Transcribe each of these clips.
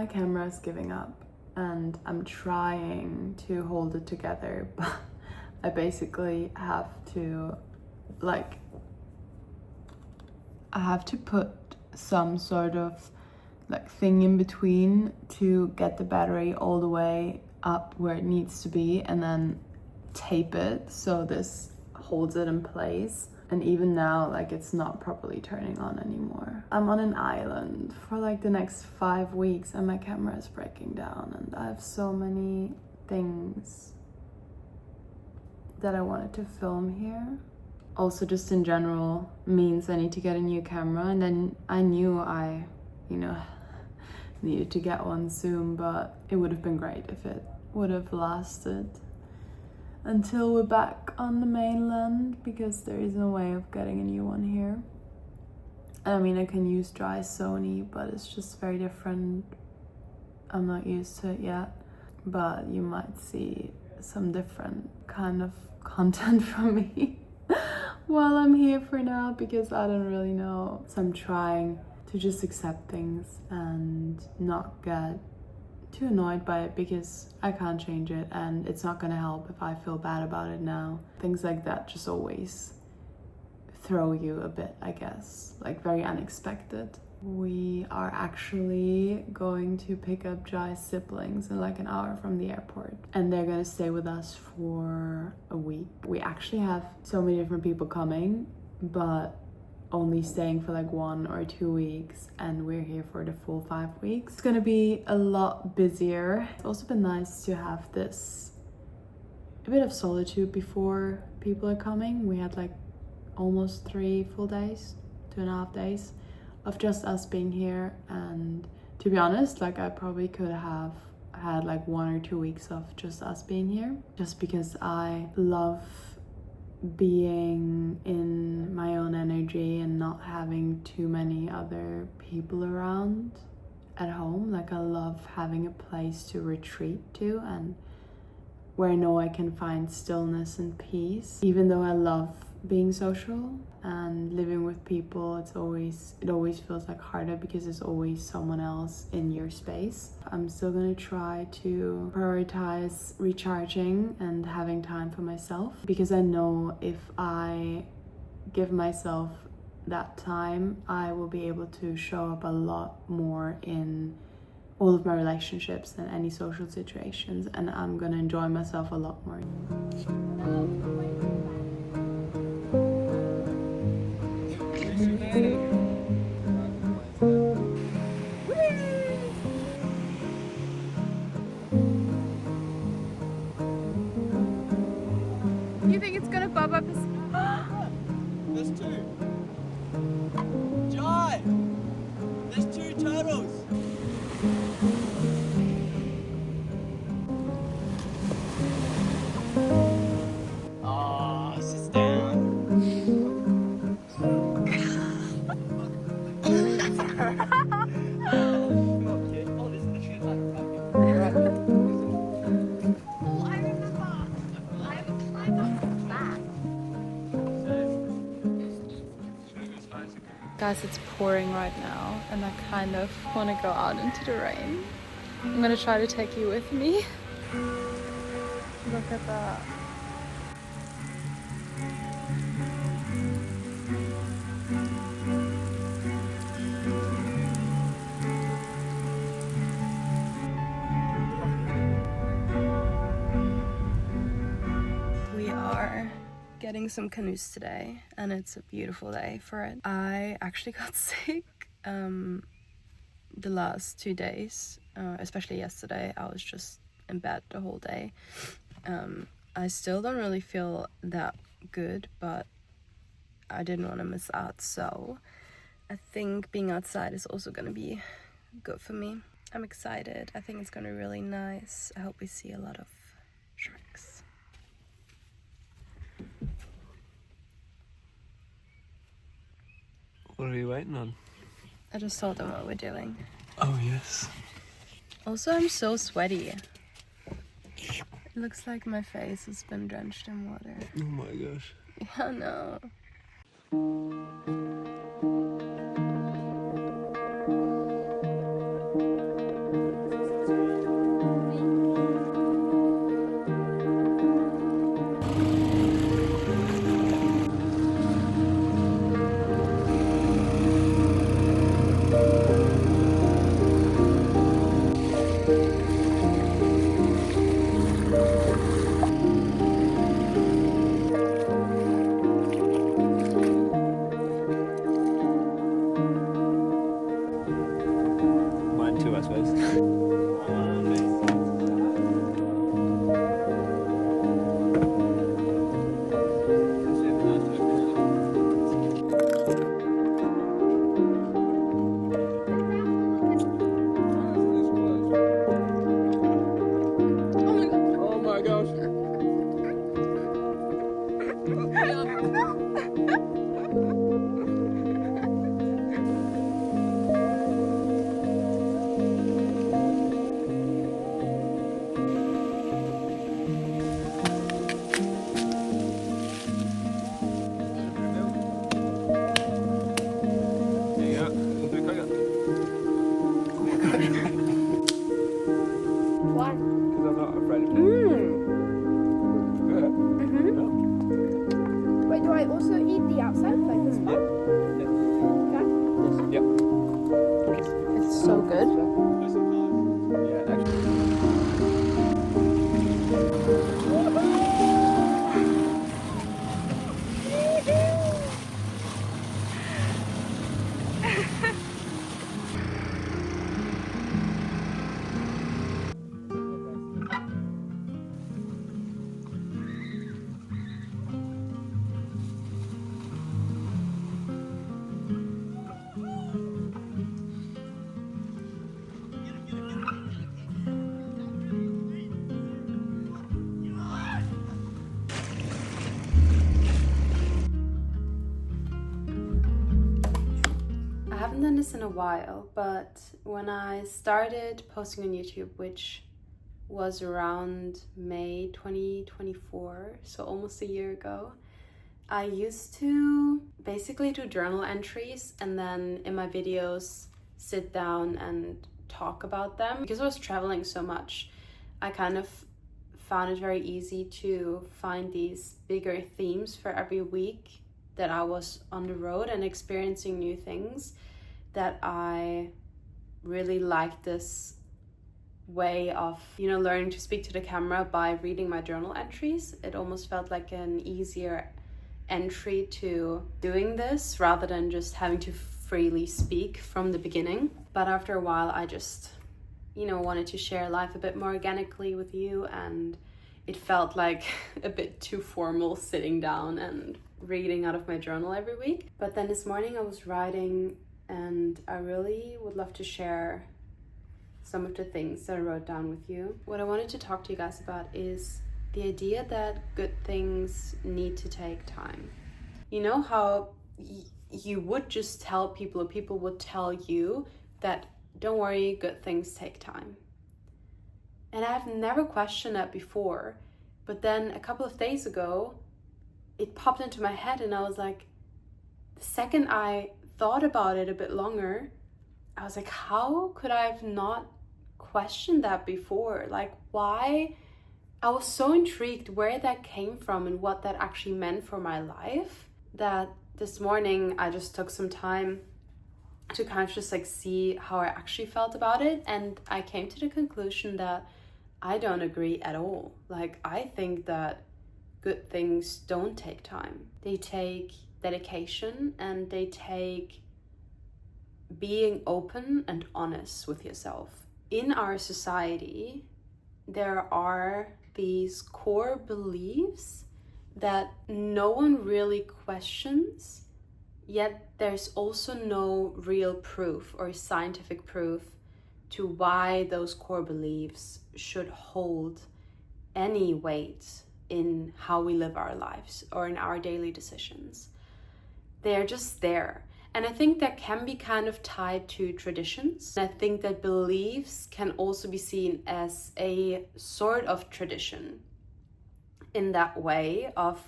My camera is giving up and I'm trying to hold it together, but I basically have to put some sort of like thing in between to get the battery all the way up where it needs to be, and then tape it so this holds it in place. And even now, like, it's not properly turning on anymore. I'm on an island for like the next 5 weeks and my camera is breaking down, and I have so many things that I wanted to film here. Also, just in general, means I need to get a new camera, and then I knew I, needed to get one soon, but it would have been great if it would have lasted until we're back on the mainland, because there is no way of getting a new one here. I mean, I can use dry Sony, but it's just very different. I'm not used to it yet, but you might see some different kind of content from me while I'm here for now, because I don't really know. So I'm trying to just accept things and not get too annoyed by it, because I can't change it and it's not gonna help if I feel bad about it now. Things like that just always throw you a bit, I guess, like very unexpected. We are actually going to pick up Jai's siblings in like an hour from the airport, and they're gonna stay with us for a week. We actually have so many different people coming, but only staying for like 1 or 2 weeks, and we're here for the full 5 weeks. It's gonna be a lot busier. It's also been nice to have a bit of solitude before people are coming. We had like almost 3 full days, 2.5 days of just us being here, and to be honest, like, I probably could have had like 1 or 2 weeks of just us being here, just because I love being in my own energy and not having too many other people around at home. Like, I love having a place to retreat to and where I know I can find stillness and peace. Even though I love being social and living with people, it always feels like harder because there's always someone else in your space. I'm still gonna try to prioritize recharging and having time for myself, because I know if I give myself that time, I will be able to show up a lot more in all of my relationships and any social situations, and I'm gonna enjoy myself a lot more. You think it's gonna pop up as... There's 2. Jai! There's 2 turtles! Ah, sit down. Guys, it's pouring right now and I kind of want to go out into the rain. I'm gonna try to take you with me. Look at that. We are getting some canoes today and it's a beautiful day for it. I actually got sick the last 2 days, especially yesterday. I was just in bed the whole day. I still don't really feel that good, but I didn't want to miss out, so I think being outside is also going to be good for me. I'm excited. I think it's going to be really nice. I hope we see a lot of sharks. What are you waiting on? I just told them what we're doing. Oh, yes. Also, I'm so sweaty. It looks like my face has been drenched in water. Oh my gosh. Yeah, no. haven't done this in a while, but when I started posting on YouTube, which was around May 2024, so almost a year ago, I used to basically do journal entries and then in my videos sit down and talk about them. Because I was traveling so much, I kind of found it very easy to find these bigger themes for every week that I was on the road and experiencing new things, that I really liked this way of, learning to speak to the camera by reading my journal entries. It almost felt like an easier entry to doing this rather than just having to freely speak from the beginning. But after a while, I just, wanted to share life a bit more organically with you, and it felt like a bit too formal sitting down and reading out of my journal every week. But then this morning I was writing, and I really would love to share some of the things that I wrote down with you. What I wanted to talk to you guys about is the idea that good things need to take time. You know how you would just tell people, or people would tell you that, don't worry, good things take time. And I've never questioned that before, but then a couple of days ago, it popped into my head, and I was like, the second I thought about it a bit longer, I was like, how could I have not questioned that before? Like, why? I was so intrigued where that came from and what that actually meant for my life, that this morning I just took some time to kind of just see how I actually felt about it. And I came to the conclusion that I don't agree at all. Like, I think that good things don't take time. They take dedication, and they take being open and honest with yourself. In our society, there are these core beliefs that no one really questions, yet there's also no real proof or scientific proof to why those core beliefs should hold any weight in how we live our lives or in our daily decisions. They're just there. And I think that can be kind of tied to traditions. I think that beliefs can also be seen as a sort of tradition in that way of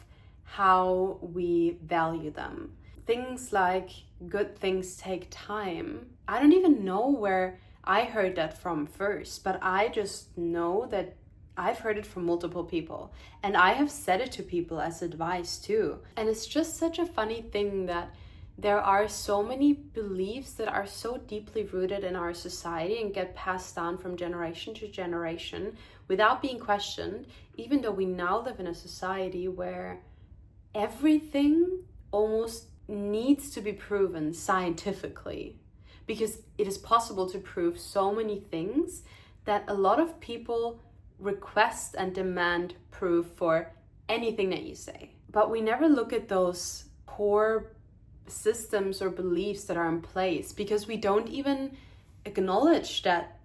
how we value them. Things like good things take time. I don't even know where I heard that from first, but I just know that I've heard it from multiple people, and I have said it to people as advice too. And it's just such a funny thing that there are so many beliefs that are so deeply rooted in our society and get passed down from generation to generation without being questioned, even though we now live in a society where everything almost needs to be proven scientifically, because it is possible to prove so many things that a lot of people request and demand proof for anything that you say. But we never look at those core systems or beliefs that are in place, because we don't even acknowledge that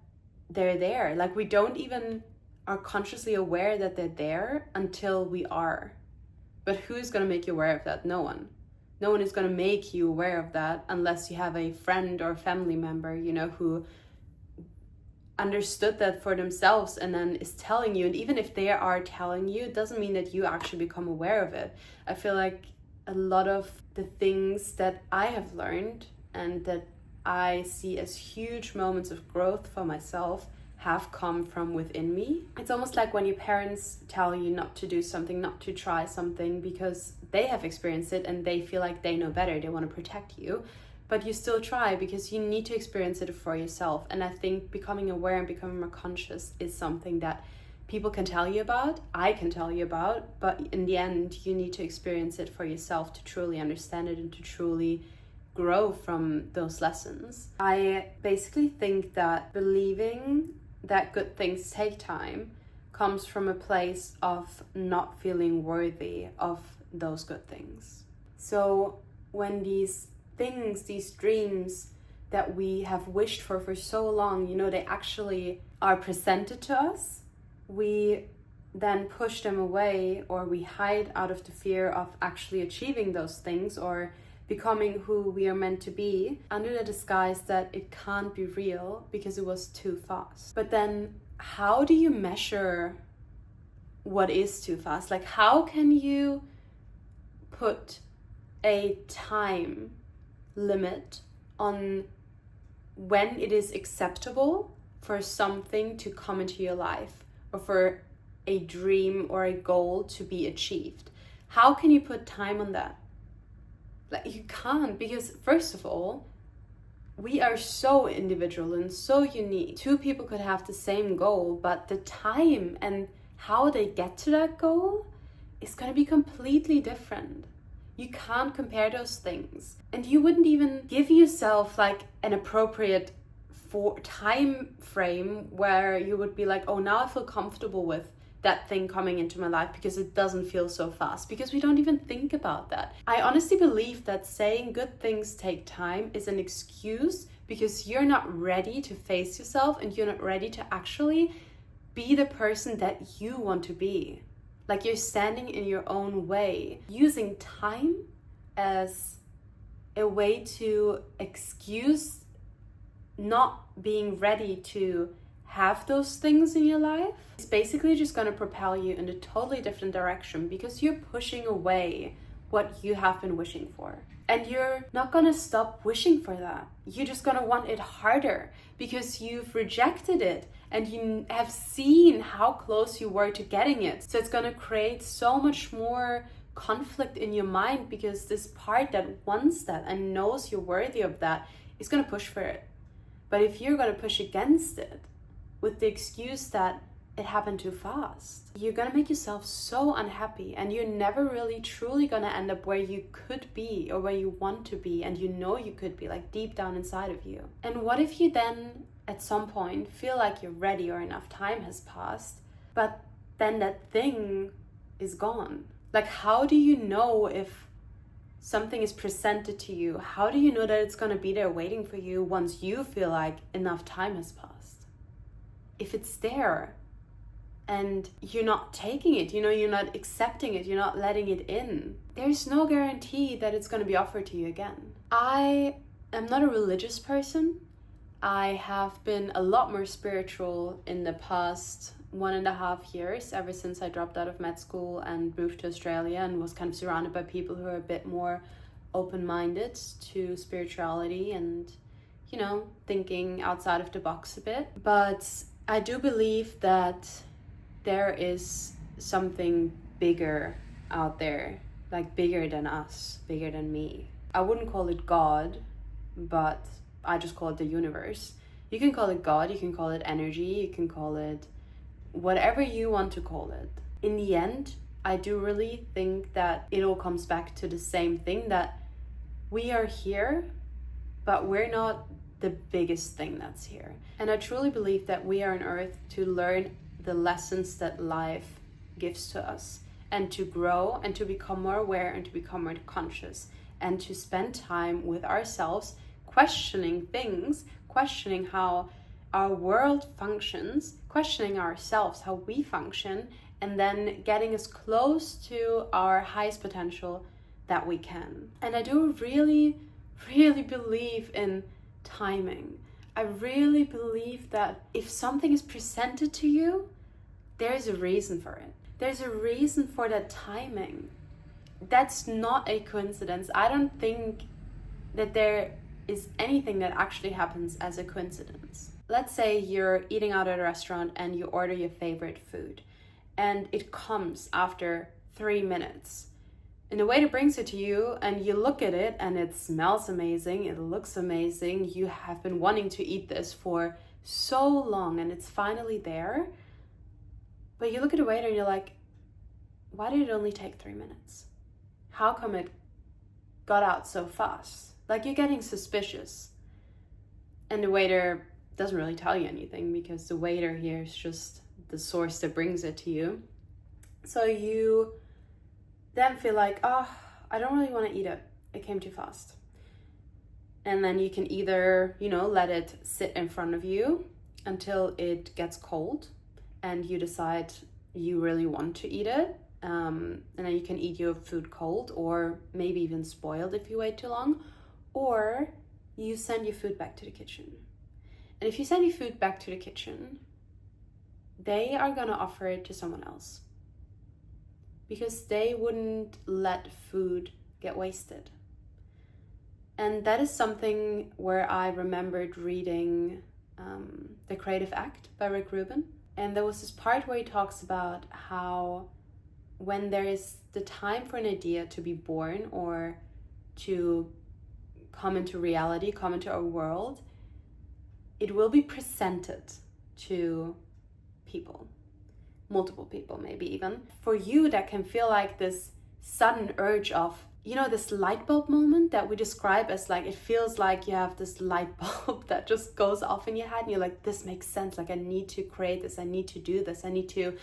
they're there. Like, we don't even are consciously aware that they're there until we are. But who's going to make you aware of that? No one. No one is going to make you aware of that unless you have a friend or family member, who understood that for themselves and then is telling you. And even if they are telling you, it doesn't mean that you actually become aware of it. I feel like a lot of the things that I have learned and that I see as huge moments of growth for myself have come from within me. It's almost like when your parents tell you not to do something, not to try something, because they have experienced it and they feel like they know better, they want to protect you, but you still try because you need to experience it for yourself. And I think becoming aware and becoming more conscious is something that people can tell you about, I can tell you about, but in the end, you need to experience it for yourself to truly understand it and to truly grow from those lessons. I basically think that believing that good things take time comes from a place of not feeling worthy of those good things. So when these things, these dreams that we have wished for so long, they actually are presented to us, we then push them away, or we hide out of the fear of actually achieving those things, or becoming who we are meant to be under the disguise that it can't be real because it was too fast. But then how do you measure what is too fast? Like, how can you put a time limit on when it is acceptable for something to come into your life, or for a dream or a goal to be achieved? How can you put time on that? Like, you can't, because first of all, we are so individual and so unique. Two people could have the same goal, but the time and how they get to that goal is going to be completely different. You can't compare those things. And you wouldn't even give yourself like an appropriate time frame where you would be like, oh, now I feel comfortable with that thing coming into my life because it doesn't feel so fast, because we don't even think about that. I honestly believe that saying good things take time is an excuse because you're not ready to face yourself and you're not ready to actually be the person that you want to be. Like, you're standing in your own way, using time as a way to excuse not being ready to have those things in your life. It's basically just going to propel you in a totally different direction because you're pushing away what you have been wishing for. And you're not going to stop wishing for that. You're just going to want it harder because you've rejected it and you have seen how close you were to getting it. So it's going to create so much more conflict in your mind because this part that wants that and knows you're worthy of that is going to push for it. But if you're going to push against it with the excuse that it happened too fast, you're gonna make yourself so unhappy, and you're never really truly gonna end up where you could be or where you want to be, and you know you could be, like deep down inside of you. And what if you then at some point feel like you're ready or enough time has passed, but then that thing is gone? Like, how do you know if something is presented to you? How do you know that it's gonna be there waiting for you once you feel like enough time has passed? If it's there and you're not taking it, you're not accepting it, you're not letting it in, there's no guarantee that it's going to be offered to you again. I am not a religious person. I have been a lot more spiritual in the past 1.5 years, ever since I dropped out of med school and moved to Australia and was kind of surrounded by people who are a bit more open-minded to spirituality and, thinking outside of the box a bit. But I do believe that there is something bigger out there, like bigger than us, bigger than me. I wouldn't call it God, but I just call it the universe. You can call it God, you can call it energy, you can call it whatever you want to call it. In the end, I do really think that it all comes back to the same thing, that we are here, but we're not the biggest thing that's here. And I truly believe that we are on earth to learn the lessons that life gives to us, and to grow and to become more aware and to become more conscious, and to spend time with ourselves, questioning things, questioning how our world functions, questioning ourselves, how we function, and then getting as close to our highest potential that we can. And I do really, really believe in timing. I really believe that if something is presented to you, there's a reason for it. There's a reason for that timing. That's not a coincidence. I don't think that there is anything that actually happens as a coincidence. Let's say you're eating out at a restaurant and you order your favorite food and it comes after 3 minutes. And the waiter brings it to you and you look at it and it smells amazing, it looks amazing, you have been wanting to eat this for so long and it's finally there. But you look at the waiter and you're like, why did it only take 3 minutes? How come it got out so fast? Like, you're getting suspicious. And the waiter doesn't really tell you anything because the waiter here is just the source that brings it to you. So you then feel like, oh, I don't really want to eat it. It came too fast. And then you can either, let it sit in front of you until it gets cold and you decide you really want to eat it. and then you can eat your food cold, or maybe even spoiled if you wait too long, or you send your food back to the kitchen. And if you send your food back to the kitchen, they are gonna offer it to someone else, because they wouldn't let food get wasted. And that is something where I remembered reading The Creative Act by Rick Rubin. And there was this part where he talks about how when there is the time for an idea to be born or to come into reality, come into our world, it will be presented to people, multiple people maybe even. For you, that can feel like this sudden urge of, you know, this light bulb moment that we describe as like, it feels like you have this light bulb that just goes off in your head and you're like, this makes sense, like I need to create this, I need to do this, I need to,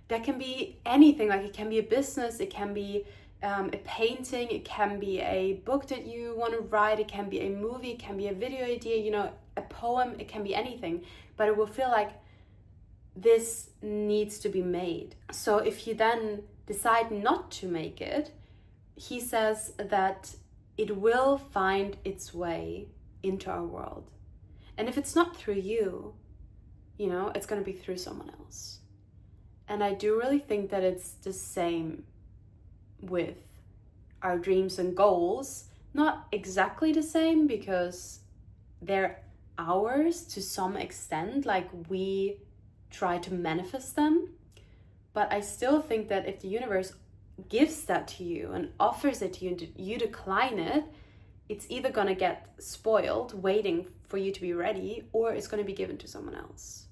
that can be anything, like it can be a business, it can be a painting, it can be a book that you want to write, it can be a movie, it can be a video idea, you know, a poem, it can be anything, but it will feel like this needs to be made. So if you then decide not to make it, he says that it will find its way into our world. And if it's not through you, you know, it's going to be through someone else. And I do really think that it's the same with our dreams and goals. Not exactly the same, because they're ours to some extent, like we try to manifest them. But I still think that if the universe gives that to you and offers it to you and you decline it, it's either going to get spoiled waiting for you to be ready, or it's going to be given to someone else.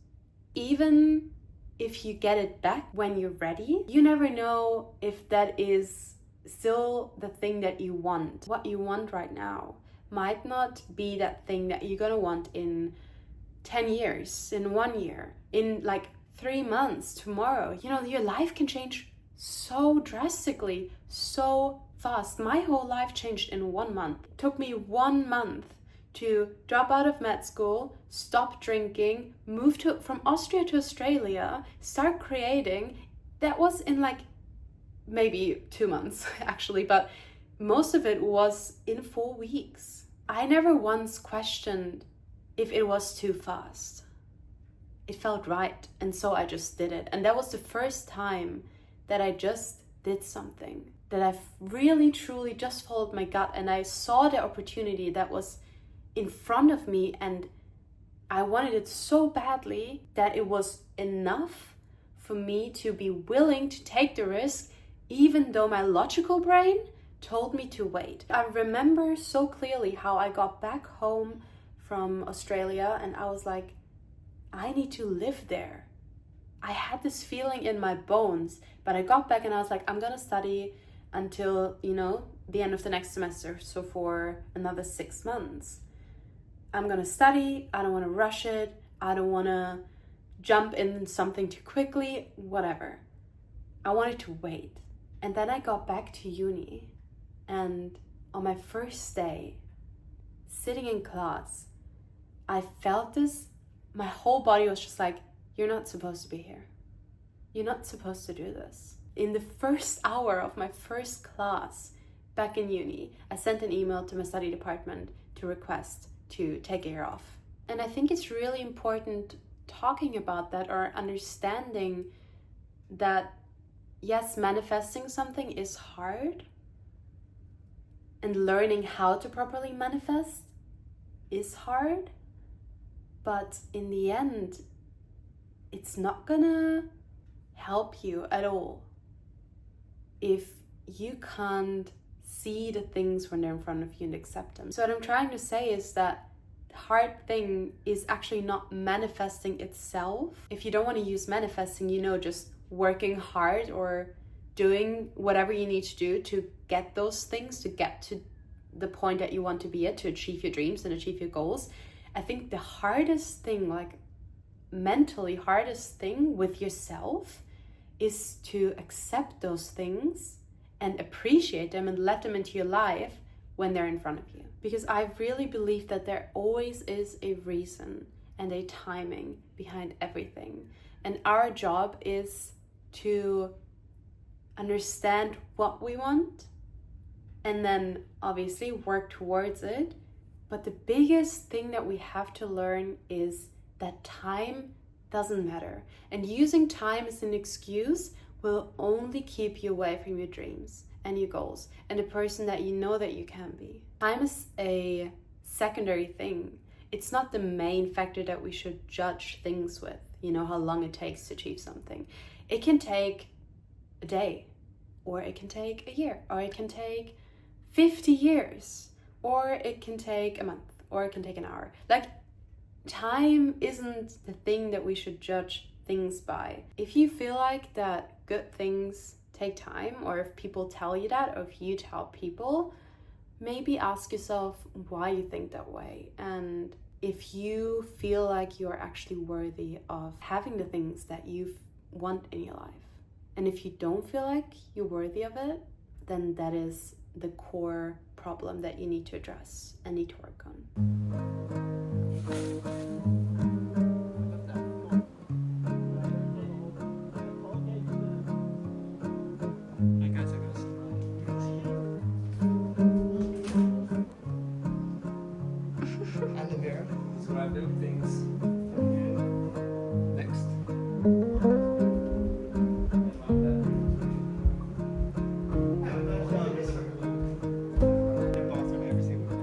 Even if you get it back when you're ready, you never know if that is still the thing that you want. What you want right now might not be that thing that you're going to want in 10 years, in 1 year, in like 3 months, tomorrow. You know, your life can change so drastically, so fast. My whole life changed in 1 month. It took me 1 month to drop out of med school, stop drinking, move from Austria to Australia, start creating. That was in like maybe 2 months actually, but most of it was in 4 weeks. I never once questioned if it was too fast. It felt right, and so I just did it. And that was the first time that I just did something, that I really truly just followed my gut, and I saw the opportunity that was in front of me, and I wanted it so badly that it was enough for me to be willing to take the risk, even though my logical brain told me to wait. I remember so clearly how I got back home from Australia and I was like, I need to live there. I had this feeling in my bones, but I got back and I was like, I'm gonna study until, you know, the end of the next semester, so for another 6 months. I'm gonna study, I don't wanna rush it, I don't wanna jump in something too quickly, whatever. I wanted to wait. And then I got back to uni, and on my first day, sitting in class, I felt this, my whole body was just like, you're not supposed to be here. You're not supposed to do this. In the first hour of my first class back in uni, I sent an email to my study department to request to take a year off. And I think it's really important talking about that, or understanding that, yes, manifesting something is hard, and learning how to properly manifest is hard, but in the end, it's not gonna help you at all if you can't see the things when they're in front of you and accept them. So what I'm trying to say is that the hard thing is actually not manifesting itself. If you don't want to use manifesting, you know, just working hard or doing whatever you need to do to get those things, to get to the point that you want to be at, to achieve your dreams and achieve your goals. I think the hardest thing, like mentally hardest thing with yourself, is to accept those things and appreciate them and let them into your life when they're in front of you. Because I really believe that there always is a reason and a timing behind everything. And our job is to understand what we want, and then obviously work towards it. But the biggest thing that we have to learn is that time doesn't matter. And using time as an excuse will only keep you away from your dreams and your goals and the person that you know that you can be. Time is a secondary thing. It's not the main factor that we should judge things with, you know, how long it takes to achieve something. It can take a day, or it can take a year, or it can take 50 years, or it can take a month, or it can take an hour. Like, time isn't the thing that we should judge things by. If you feel like that good things take time, or if people tell you that, or if you tell people, maybe ask yourself why you think that way, and if you feel like you're actually worthy of having the things that you want in your life. And if you don't feel like you're worthy of it, then that is the core problem that you need to address and need to work on. So I built things next. Every single